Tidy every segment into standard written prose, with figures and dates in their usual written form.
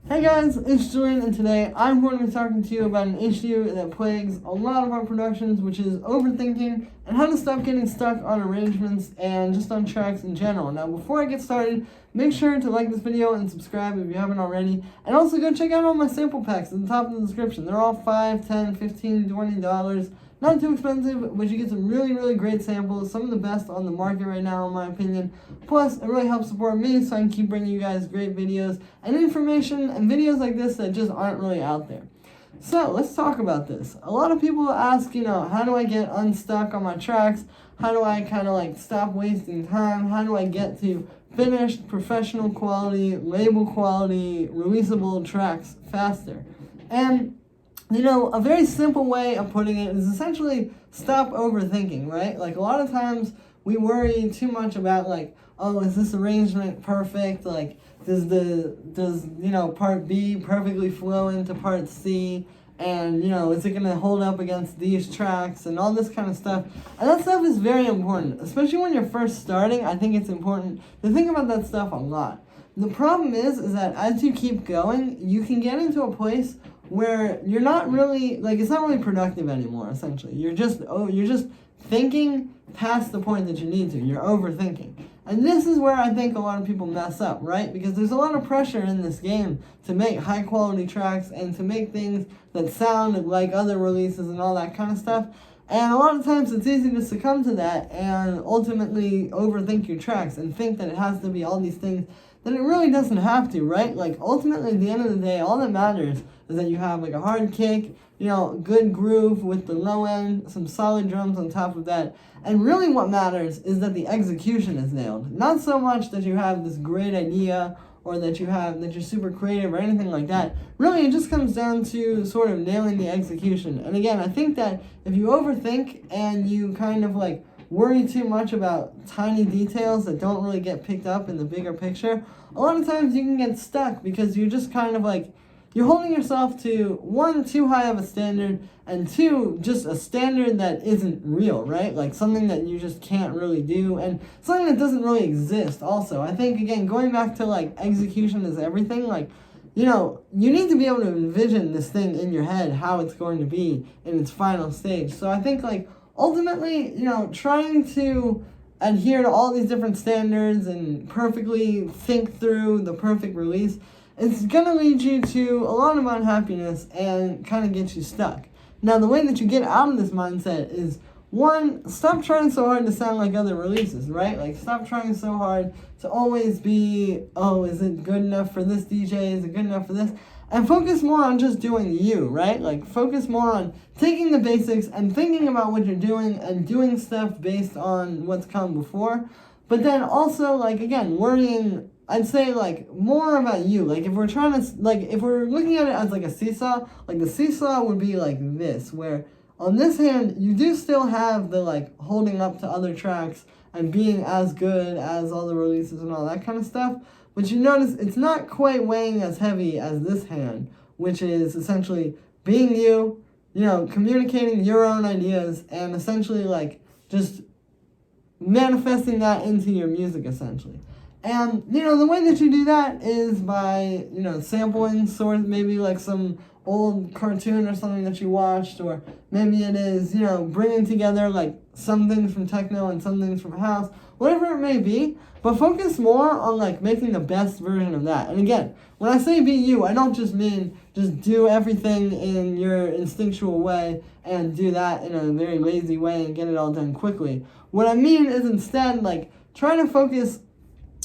Hey guys, it's Julian, and today I'm going to be talking to you about an issue that plagues a lot of our productions, which is overthinking and how to stop getting stuck on arrangements and just on tracks in general. Now, before I get started, make sure to like this video and subscribe if you haven't already, and also go check out all my sample packs at the top of the description. They're all $5, $10, $15, $20. Not too expensive, but you get some really great samples, some of the best on the market right now in my opinion. Plus, it really helps support me so I can keep bringing you guys great videos and information and videos like this that just aren't really out there. So, let's talk about this. A lot of people ask, how do I get unstuck on my tracks? How do I kind of stop wasting time? How do I get to finished, professional quality, label quality, releasable tracks faster? And a very simple way of putting it is essentially stop overthinking, right? Like, a lot of times we worry too much about, oh, is this arrangement perfect? Like, does part B perfectly flow into part C? And, is it going to hold up against these tracks and all this kind of stuff? And that stuff is very important, especially when you're first starting. I think it's important to think about that stuff a lot. The problem is that as you keep going, you can get into a place where you're not really, it's not really productive anymore, essentially. You're just thinking past the point that you need to. You're overthinking. And this is where I think a lot of people mess up, right? Because there's a lot of pressure in this game to make high quality tracks and to make things that sound like other releases and all that kind of stuff. And a lot of times it's easy to succumb to that and ultimately overthink your tracks and think that it has to be all these things that it really doesn't have to, right? Ultimately, at the end of the day, all that matters is that you have a hard kick, good groove with the low end, some solid drums on top of that. And really what matters is that the execution is nailed. Not so much that you have this great idea or that you're super creative or anything like that. Really, it just comes down to sort of nailing the execution. And again, I think that if you overthink and you kind of worry too much about tiny details that don't really get picked up in the bigger picture, a lot of times you can get stuck because you're just kind of you're holding yourself to, one, too high of a standard, and two, just a standard that isn't real, right? Something that you just can't really do, and something that doesn't really exist also. I think, again, going back to, execution is everything, you need to be able to envision this thing in your head, how it's going to be in its final stage. So I think, ultimately, trying to adhere to all these different standards and perfectly think through the perfect release, it's going to lead you to a lot of unhappiness and kind of get you stuck. Now, the way that you get out of this mindset is, one, stop trying so hard to sound like other releases, right? Stop trying so hard to always be, oh, is it good enough for this DJ? Is it good enough for this? And focus more on just doing you, right? Focus more on taking the basics and thinking about what you're doing and doing stuff based on what's come before. But then also, again, worrying, I'd say, more about you. If we're trying to, if we're looking at it as a seesaw, the seesaw would be this, where on this hand, you do still have the, holding up to other tracks and being as good as all the releases and all that kind of stuff. But you notice it's not quite weighing as heavy as this hand, which is essentially being you, communicating your own ideas and essentially just manifesting that into your music essentially. And, the way that you do that is by, sampling maybe some old cartoon or something that you watched, or maybe it is, bringing together some things from techno and some things from house, whatever it may be, but focus more on making the best version of that. And again, when I say be you, I don't just mean just do everything in your instinctual way and do that in a very lazy way and get it all done quickly. What I mean is instead try to focus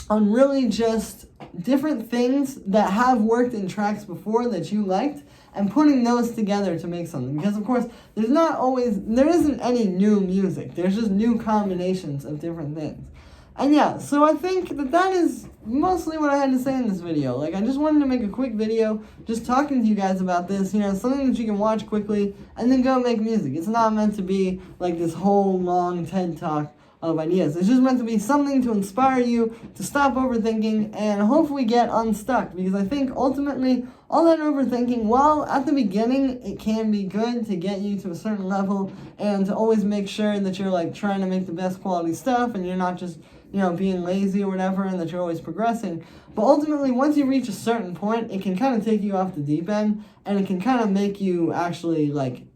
on really just different things that have worked in tracks before that you liked, and putting those together to make something. Because, of course, there isn't any new music. There's just new combinations of different things. And yeah, so I think that is mostly what I had to say in this video. I just wanted to make a quick video just talking to you guys about this, something that you can watch quickly and then go make music. It's not meant to be this whole long TED Talk of ideas. It's just meant to be something to inspire you to stop overthinking and hopefully get unstuck, because I think ultimately all that overthinking, while at the beginning it can be good to get you to a certain level and to always make sure that you're trying to make the best quality stuff and you're not just being lazy or whatever, and that you're always progressing. But ultimately, once you reach a certain point, it can kind of take you off the deep end, and it can kind of make you actually,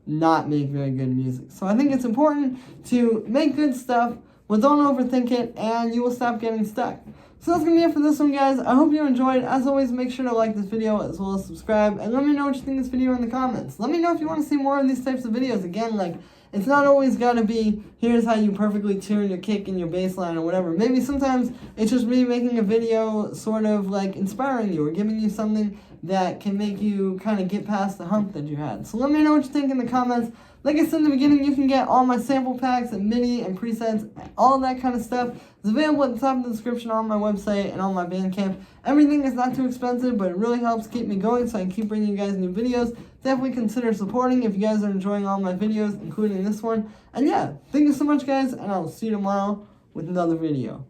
not make very good music. So I think it's important to make good stuff, but don't overthink it, and you will stop getting stuck. So that's going to be it for this one, guys. I hope you enjoyed. As always, make sure to like this video as well as subscribe. And let me know what you think of this video in the comments. Let me know if you want to see more of these types of videos. Again, it's not always got to be, here's how you perfectly tune your kick and your bass line or whatever. Maybe sometimes it's just me making a video sort of inspiring you or giving you something that can make you kind of get past the hump that you had. So let me know what you think in the comments. Like I said in the beginning, you can get all my sample packs and MIDI and presets, all that kind of stuff. It's available at the top of the description on my website and on my Bandcamp. Everything is not too expensive, but it really helps keep me going so I can keep bringing you guys new videos. Definitely consider supporting if you guys are enjoying all my videos, including this one. And yeah, thank you so much, guys, and I'll see you tomorrow with another video.